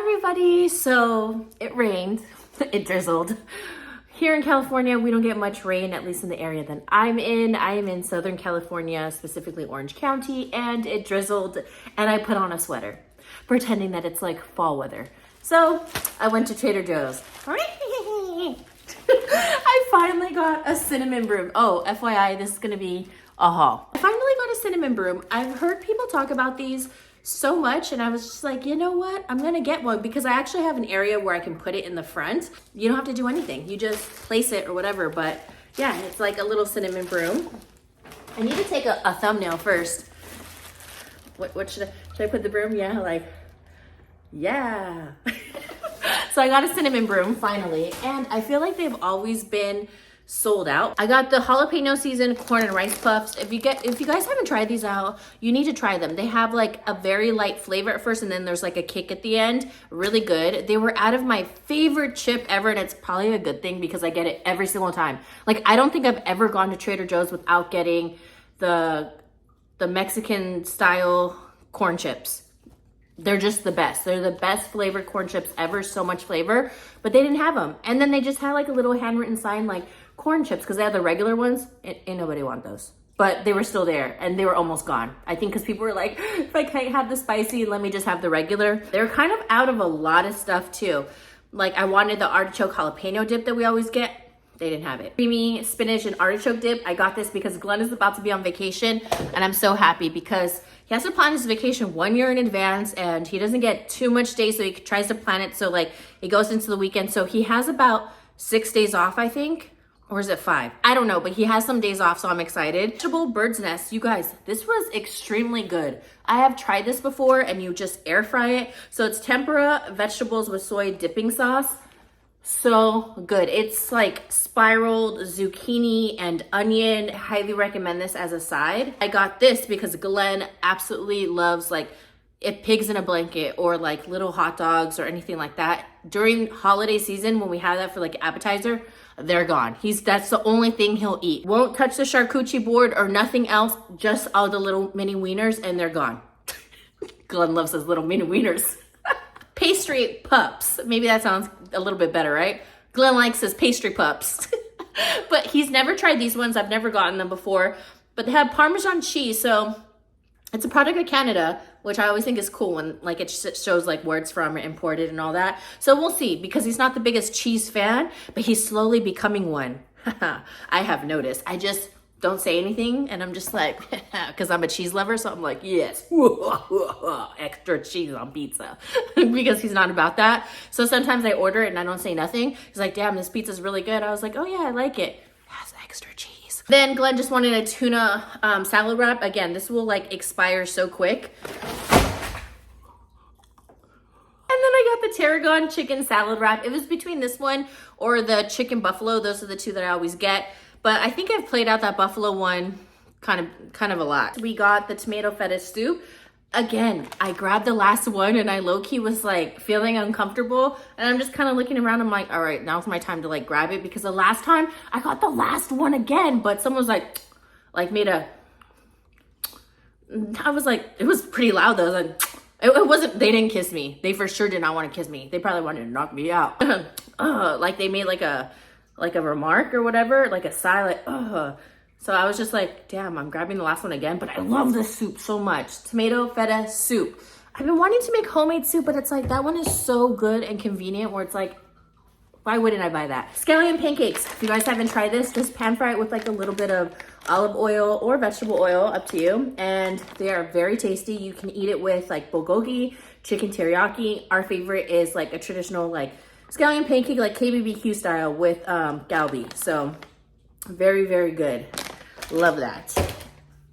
everybody. So it rained, it drizzled. Here in California, we don't get much rain, at least in the area that I'm in. I am in Southern California, specifically Orange County, and it drizzled and I put on a sweater, pretending that it's like fall weather. So I went to Trader Joe's. I finally got a cinnamon broom. Oh, FYI, this is gonna be a haul. I finally got a cinnamon broom. I've heard people talk about these so much and I was just like, you know what? I'm gonna get one because I actually have an area where I can put it in the front. You don't have to do anything. You just place it or whatever. But yeah, it's like a little cinnamon broom. I need to take a thumbnail first. What should I put the broom? Yeah, like, yeah. So I got a cinnamon broom finally, and I feel like they've always been sold out. I got the jalapeno seasoned corn and rice puffs. If you guys haven't tried these out, you need to try them. They have like a very light flavor at first, and then there's like a kick at the end. Really good. They were out of my favorite chip ever, and it's probably a good thing because I get it every single time. Like, I don't think I've ever gone to Trader Joe's without getting the Mexican style corn chips. They're just the best. They're the best flavored corn chips ever. So much flavor, but they didn't have them. And then they just had like a little handwritten sign like corn chips, because they had the regular ones. Ain't nobody want those, but they were still there and they were almost gone. I think because people were like, if I can't have the spicy, let me just have the regular. They're kind of out of a lot of stuff too. Like, I wanted the artichoke jalapeno dip that we always get. They didn't have it. Creamy spinach and artichoke dip. I got this because Glenn is about to be on vacation, and I'm so happy because he has to plan his vacation 1 year in advance, and he doesn't get too much days, so he tries to plan it so like it goes into the weekend. So he has about 6 days off, I think. Or is it 5? I don't know, but he has some days off, so I'm excited. Vegetable bird's nest. You guys, this was extremely good. I have tried this before, and you just air fry it. So it's tempura vegetables with soy dipping sauce. So good. It's like spiraled zucchini and onion. Highly recommend this as a side. I got this because Glenn absolutely loves like pigs in a blanket or like little hot dogs or anything like that. During holiday season, when we have that for like appetizer, they're gone. That's the only thing he'll eat. Won't touch the charcuterie board or nothing else, just all the little mini wieners, and they're gone. Glenn loves his little mini wieners. Pastry Pups. Maybe that sounds a little bit better, right? Glenn likes his Pastry Pups. But he's never tried these ones. I've never gotten them before. But they have Parmesan cheese, so it's a product of Canada, which I always think is cool when like it shows like where it's from or imported and all that. So we'll see, because he's not the biggest cheese fan, but he's slowly becoming one. I have noticed. I just don't say anything, and I'm just like, because I'm a cheese lover, so I'm like, yes, extra cheese on pizza, because he's not about that. So sometimes I order it and I don't say nothing. He's like, damn, this pizza's really good. I was like, oh yeah, I like it. It has extra cheese. Then Glenn just wanted a tuna salad wrap. Again, this will like expire so quick. And then I got the tarragon chicken salad wrap. It was between this one or the chicken buffalo. Those are the two that I always get. But I think I've played out that buffalo one kind of a lot. We got the tomato feta soup. Again, I grabbed the last one and I low-key was like feeling uncomfortable. And I'm just kind of looking around. I'm like, all right, now's my time to like grab it, because the last time I got the last one again, but someone was like made a, I was like, it was pretty loud though. I was like, it wasn't, they didn't kiss me. They for sure did not want to kiss me. They probably wanted to knock me out. Like they made like a remark or whatever, like a sigh, like, ugh. So I was just like, damn, I'm grabbing the last one again, but I love this soup so much. Tomato feta soup. I've been wanting to make homemade soup, but it's like, that one is so good and convenient where it's like, why wouldn't I buy that? Scallion Pancakes. If you guys haven't tried this, just pan fry it with like a little bit of olive oil or vegetable oil, up to you. And they are very tasty. You can eat it with like bulgogi, chicken teriyaki. Our favorite is like a traditional like scallion pancake, like KBBQ style with galbi. So very, very good. Love that.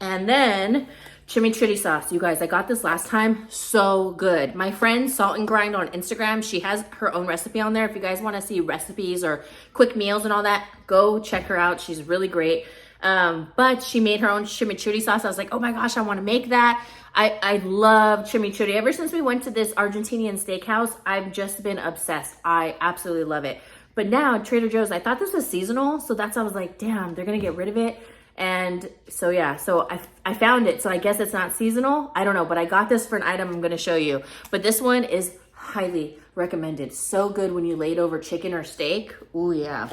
And then chimichurri sauce. You guys, I got this last time. So good. My friend Salt and Grind on Instagram, she has her own recipe on there. If you guys want to see recipes or quick meals and all that, go check her out. She's really great. But she made her own chimichurri sauce. I was like, oh my gosh, I want to make that. I love chimichurri. Ever since we went to this Argentinian steakhouse, I've just been obsessed. I absolutely love it. But now at Trader Joe's, I thought this was seasonal. So that's why I was like, damn, they're going to get rid of it. And so, yeah, so I found it. So I guess it's not seasonal. I don't know, but I got this for an item I'm going to show you. But this one is highly recommended. So good when you lay it over chicken or steak. Ooh, yeah.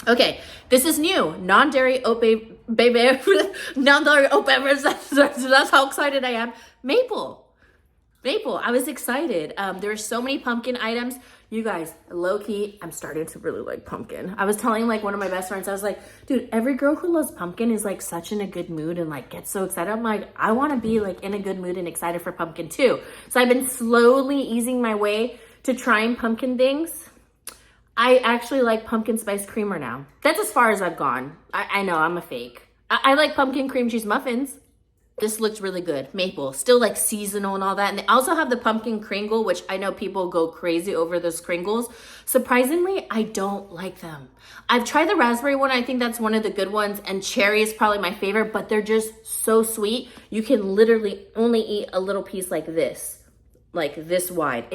Okay, this is new. Non-dairy oat baby, non-dairy oat beverage. That's how excited I am. Maple. I was excited. There's so many pumpkin items. You guys, low-key, I'm starting to really like pumpkin. I was telling like one of my best friends, I was like, dude, every girl who loves pumpkin is like such in a good mood and like gets so excited. I'm like, I want to be like in a good mood and excited for pumpkin too. So I've been slowly easing my way to trying pumpkin things. I actually like pumpkin spice creamer now. That's as far as I've gone. I know, I'm a fake. I like pumpkin cream cheese muffins. This looks really good. Maple, still like seasonal and all that. And they also have the pumpkin kringle, which I know people go crazy over those kringles. Surprisingly, I don't like them. I've tried the raspberry one. I think that's one of the good ones. And cherry is probably my favorite, but they're just so sweet. You can literally only eat a little piece like this wide.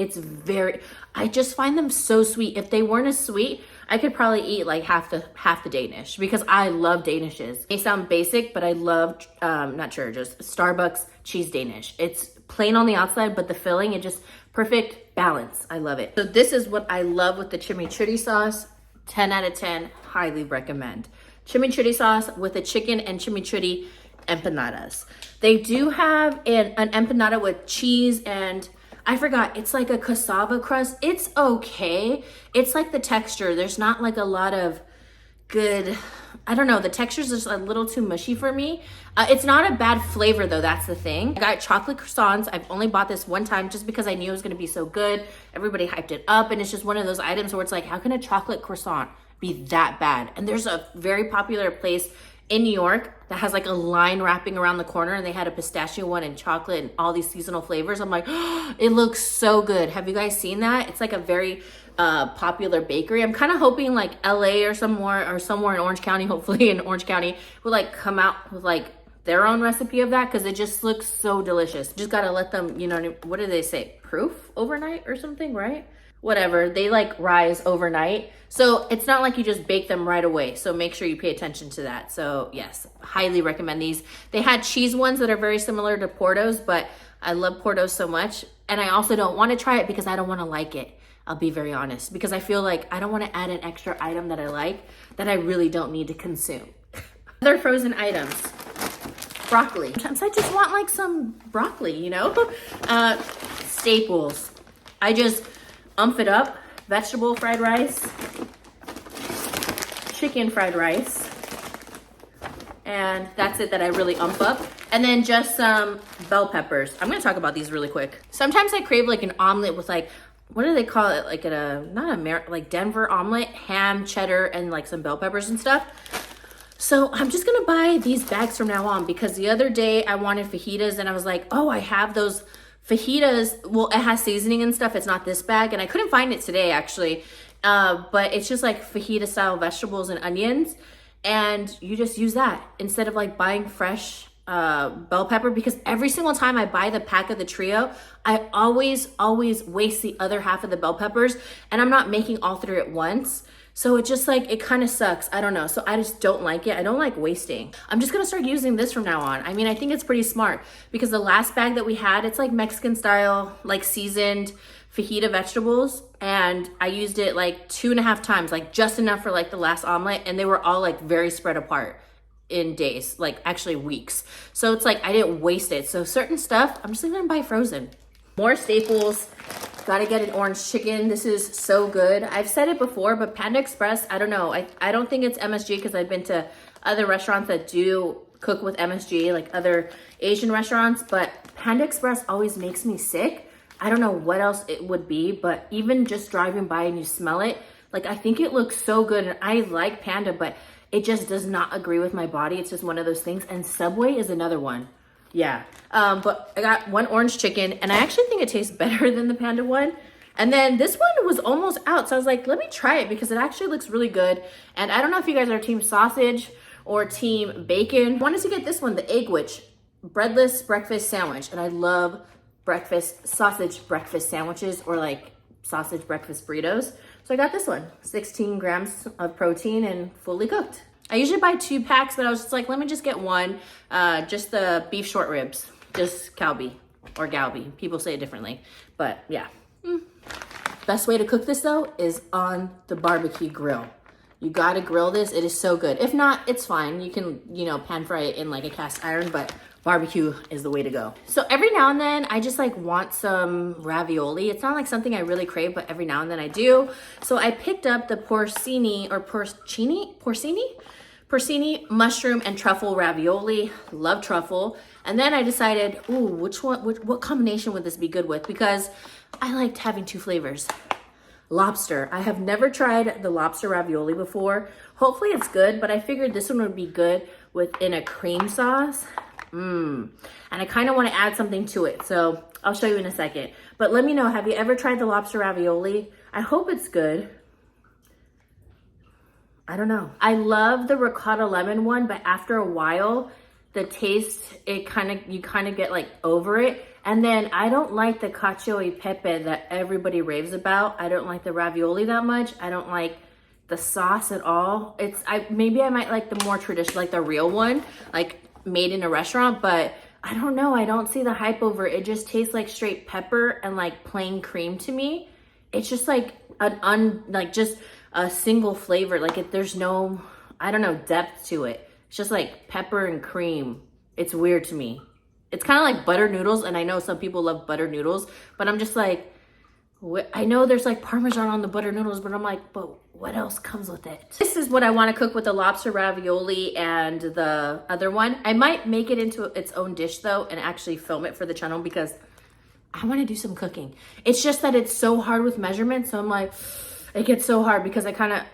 I just find them so sweet. If they weren't as sweet, I could probably eat like half the Danish because I love Danishes. They sound basic, but I love, just Starbucks cheese Danish. It's plain on the outside, but the filling, it just perfect balance. I love it. So this is what I love with the chimichurri sauce. 10 out of 10, highly recommend. Chimichurri sauce with the chicken and chimichurri empanadas. They do have an empanada with cheese and I forgot, it's like a cassava crust. It's okay. It's like the texture. There's not like a lot of good, I don't know, the texture's just a little too mushy for me. It's not a bad flavor though, that's the thing. I got chocolate croissants. I've only bought this one time just because I knew it was gonna be so good. Everybody hyped it up and it's just one of those items where it's like, how can a chocolate croissant be that bad? And there's a very popular place in New York that has like a line wrapping around the corner and they had a pistachio one and chocolate and all these seasonal flavors. I'm like, oh, it looks so good. Have you guys seen that? It's like a very popular bakery. I'm kind of hoping like LA or somewhere in Orange County, hopefully in Orange County, will like come out with like their own recipe of that because it just looks so delicious. Just gotta let them, you know, what do they say? Proof overnight or something, right? Whatever, they like rise overnight. So it's not like you just bake them right away. So make sure you pay attention to that. So yes, highly recommend these. They had cheese ones that are very similar to Porto's, but I love Porto's so much. And I also don't want to try it because I don't want to like it. I'll be very honest, because I feel like I don't want to add an extra item that I like that I really don't need to consume. Other frozen items. Broccoli. Sometimes I just want like some broccoli, you know? Staples. I just it up, vegetable fried rice, chicken fried rice, and that's it that I really up. And then just some bell peppers. I'm gonna talk about these really quick. Sometimes I crave like an omelet with like, what do they call it? Like like Denver omelet, ham, cheddar, and like some bell peppers and stuff. So I'm just gonna buy these bags from now on because the other day I wanted fajitas and I was like, oh, I have those fajitas. Well, it has seasoning and stuff. It's not this bag. And I couldn't find it today actually. But it's just like fajita style vegetables and onions. And you just use that instead of like buying fresh bell pepper, because every single time I buy the pack of the trio, I always waste the other half of the bell peppers and I'm not making all three at once. So it just like, it kind of sucks. I don't know. So I just don't like it. I don't like wasting. I'm just going to start using this from now on. I mean, I think it's pretty smart because the last bag that we had, it's like Mexican style, like seasoned fajita vegetables. And I used it like 2.5 times, like just enough for like the last omelet. And they were all like very spread apart in days, like actually weeks. So it's like, I didn't waste it. So certain stuff, I'm just going to buy frozen. More staples. Gotta get an orange chicken. This is so good. I've said it before, but Panda Express, I don't know. I don't think it's MSG because I've been to other restaurants that do cook with MSG, like other Asian restaurants, but Panda Express always makes me sick. I don't know what else it would be, but even just driving by and you smell it, like I think it looks so good. And I like Panda, but it just does not agree with my body. It's just one of those things. And Subway is another one. Yeah, but I got one orange chicken and I actually think it tastes better than the Panda one. And then this one was almost out. So I was like, let me try it because it actually looks really good. And I don't know if you guys are team sausage or team bacon. I wanted to get this one, the Egg Witch breadless breakfast sandwich. And I love sausage breakfast sandwiches or like sausage breakfast burritos. So I got this one, 16 grams of protein and fully cooked. I usually buy 2 packs, but I was just like, let me just get one. Just the beef short ribs, just Calbee or Galbee. People say it differently, but yeah. Best way to cook this though is on the barbecue grill. You gotta grill this. It is so good. If not, it's fine. You can, you know, pan fry it in like a cast iron, but barbecue is the way to go. So every now and then I just like want some ravioli. It's not like something I really crave, but every now and then I do. So I picked up the porcini mushroom and truffle ravioli. Love truffle. And then I decided, ooh, what combination would this be good with? Because I liked having two flavors. Lobster. I have never tried the lobster ravioli before. Hopefully it's good, but I figured this one would be good within a cream sauce. And I kind of want to add something to it, so I'll show you in a second. But let me know, have you ever tried the lobster ravioli? I hope it's good. I don't know. I love the ricotta lemon one, but after a while, the taste, you kind of get like over it. And then I don't like the cacio e pepe that everybody raves about. I don't like the ravioli that much. I don't like the sauce at all. Maybe I might like the more traditional, like the real one, like made in a restaurant, but I don't know. I don't see the hype over it. It just tastes like straight pepper and like plain cream to me. It's just like just a single flavor. Like there's no, I don't know, depth to it. It's just like pepper and cream. It's weird to me. It's kind of like butter noodles, and I know some people love butter noodles, but I'm just like, I know there's like Parmesan on the butter noodles, but I'm like, but what else comes with it? This is what I want to cook with the lobster ravioli and the other one. I might make it into its own dish though, and actually film it for the channel because I want to do some cooking. It's just that it's so hard with measurements, so I'm like, it gets so hard because I do.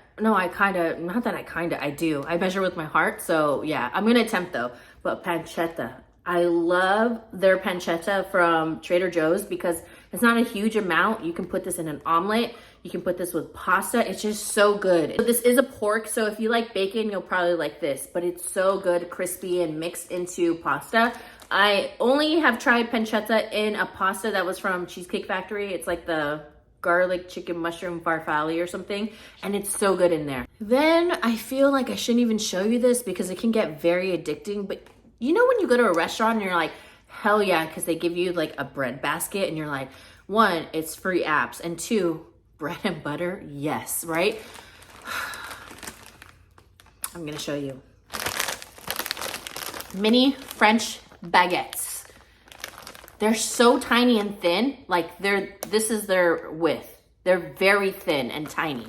I measure with my heart, so yeah, I'm going to attempt though. But pancetta. I love their pancetta from Trader Joe's because it's not a huge amount. You can put this in an omelet. You can put this with pasta. It's just so good. This is a pork, so if you like bacon, you'll probably like this. But it's so good, crispy, and mixed into pasta. I only have tried pancetta in a pasta that was from Cheesecake Factory. It's like the garlic chicken mushroom farfalle or something, and it's so good in there. Then I feel like I shouldn't even show you this because it can get very addicting, but you know when you go to a restaurant and you're like, hell yeah, because they give you like a bread basket and you're like, one, it's free apps, and two, bread and butter, yes, right? I'm gonna show you. Mini French baguettes. They're so tiny and thin, like this is their width. They're very thin and tiny.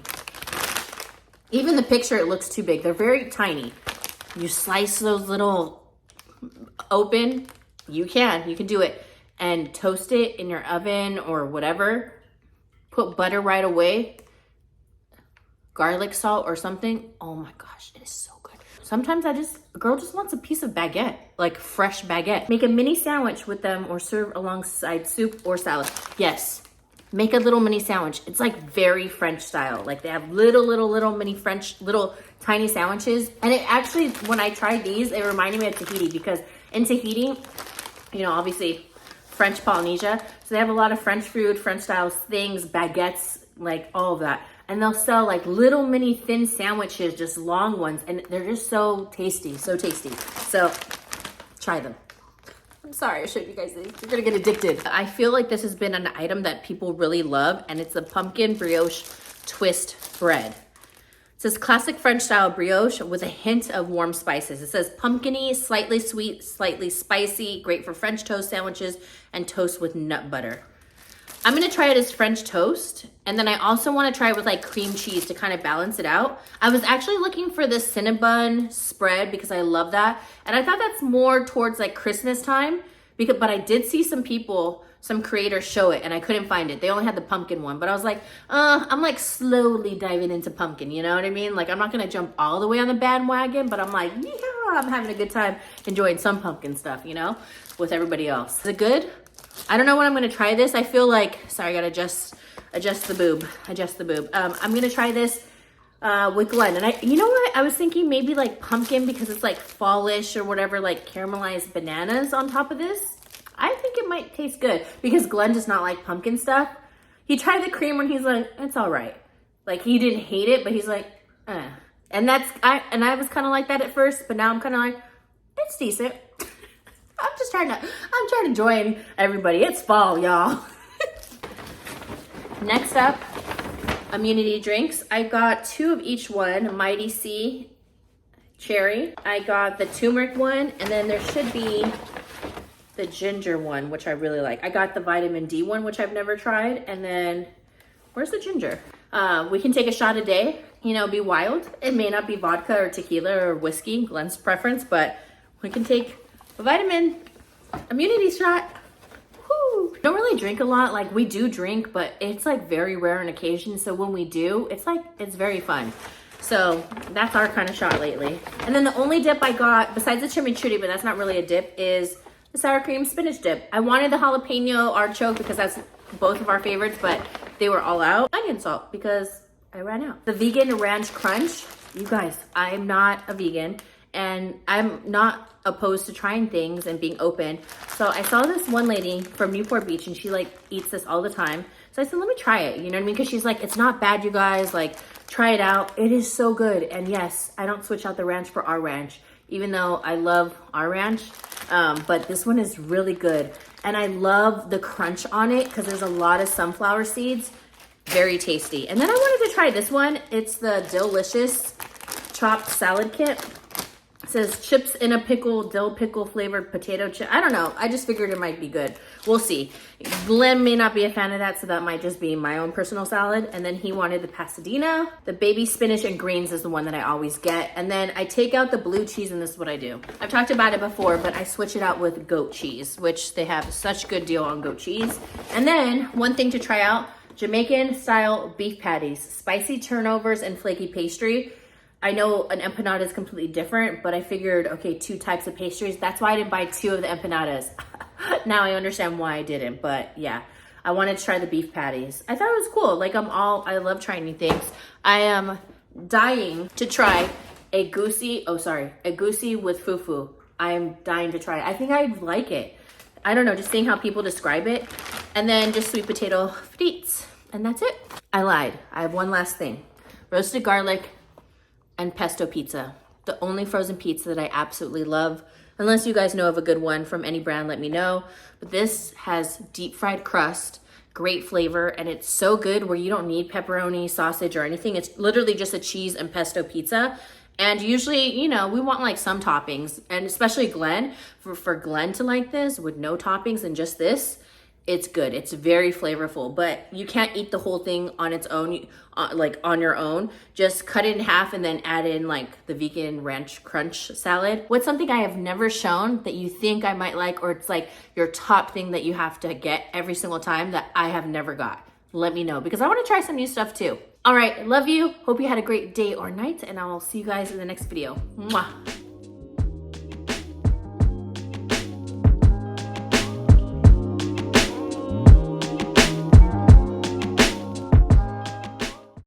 Even the picture, it looks too big. They're very tiny. You slice those little open, you can do it, and toast it in your oven or whatever. Put butter right away, garlic salt or something. Oh my gosh, it is so good. Sometimes a girl just wants a piece of baguette, like fresh baguette. Make a mini sandwich with them or serve alongside soup or salad. Yes, make a little mini sandwich. It's like very French style. Like they have little mini French, little tiny sandwiches. And it actually, when I tried these, it reminded me of Tahiti because in Tahiti, you know, obviously French Polynesia. So they have a lot of French food, French style things, baguettes, like all of that. And they'll sell like little mini thin sandwiches, just long ones. And they're just so tasty, so tasty. So try them. I'm sorry I showed you guys this. You're gonna get addicted. I feel like this has been an item that people really love, and it's a pumpkin brioche twist bread. It says classic French style brioche with a hint of warm spices. It says pumpkiny, slightly sweet, slightly spicy, great for French toast sandwiches and toast with nut butter. I'm gonna try it as French toast, and then I also wanna try it with like cream cheese to kind of balance it out. I was actually looking for the Cinnabon Spread because I love that, and I thought that's more towards like Christmas time, but I did see some creators show it, and I couldn't find it. They only had the pumpkin one, but I was like, I'm like slowly diving into pumpkin, you know what I mean? Like I'm not gonna jump all the way on the bandwagon, but I'm like, yeah, I'm having a good time enjoying some pumpkin stuff, you know, with everybody else. Is it good? I don't know when I'm gonna try this. I feel like, sorry, I gotta adjust the boob. I'm gonna try this with Glenn. And you know what? I was thinking maybe like pumpkin because it's like fallish or whatever, like caramelized bananas on top of this. I think it might taste good because Glenn does not like pumpkin stuff. He tried the cream and he's like, it's all right. Like he didn't hate it, but he's like, eh. And I was kind of like that at first, but now I'm kind of like, it's decent. I'm trying to join everybody. It's fall, y'all. Next up, immunity drinks. I got 2 of each one, Mighty C cherry. I got the turmeric one, and then there should be the ginger one, which I really like. I got the vitamin D one, which I've never tried. And then, where's the ginger? We can take a shot a day, you know, be wild. It may not be vodka or tequila or whiskey, Glenn's preference, but we can take a vitamin immunity shot. Woo. Don't really drink a lot. Like, we do drink, but it's like very rare on occasion. So when we do, it's like, it's very fun. So that's our kind of shot lately. And then the only dip I got, besides the chimichurri, but that's not really a dip, is the sour cream spinach dip. I wanted the jalapeno artichoke because that's both of our favorites, but they were all out. Onion salt because I ran out. The vegan ranch crunch. You guys, I'm not a vegan and I'm not opposed to trying things and being open. So I saw this one lady from Newport Beach and she like eats this all the time. So I said, let me try it. You know what I mean? Because she's like, it's not bad, you guys. Like, try it out. It is so good. And yes, I don't switch out the ranch for our ranch, even though I love our ranch. But this one is really good. And I love the crunch on it because there's a lot of sunflower seeds. Very tasty. And then I wanted to try this one. It's the Delicious Chopped Salad Kit. It says chips in a pickle, dill pickle flavored potato chip. I don't know. I just figured it might be good. We'll see. Glenn may not be a fan of that, so that might just be my own personal salad. And then he wanted the passadina. The baby spinach and greens is the one that I always get. And then I take out the blue cheese, and this is what I do. I've talked about it before, but I switch it out with goat cheese, which they have such good deal on goat cheese. And then one thing to try out, Jamaican style beef patties, spicy turnovers and flaky pastry. I know an empanada is completely different, but I figured, okay, 2 types of pastries. That's why I didn't buy 2 of the empanadas. Now I understand why I didn't, but yeah, I wanted to try the beef patties. I thought it was cool. Like, I love trying new things. I am dying to try a goosey with fufu. I'm dying to try it. I think I'd like it. I don't know, just seeing how people describe it. And then just sweet potato frites, and that's it. I lied. I have one last thing. Roasted garlic and pesto pizza. The only frozen pizza that I absolutely love. Unless you guys know of a good one from any brand, let me know. But this has deep fried crust, great flavor, and it's so good where you don't need pepperoni, sausage, or anything. It's literally just a cheese and pesto pizza. And usually, you know, we want like some toppings, and especially Glenn, for Glenn to like this with no toppings and just this, it's good. It's very flavorful, but you can't eat the whole thing on its own, like on your own. Just cut it in half and then add in like the vegan ranch crunch salad. What's something I have never shown that you think I might like, or it's like your top thing that you have to get every single time that I have never got? Let me know, because I want to try some new stuff too. All right, love you. Hope you had a great day or night, and I will see you guys in the next video. Mwah.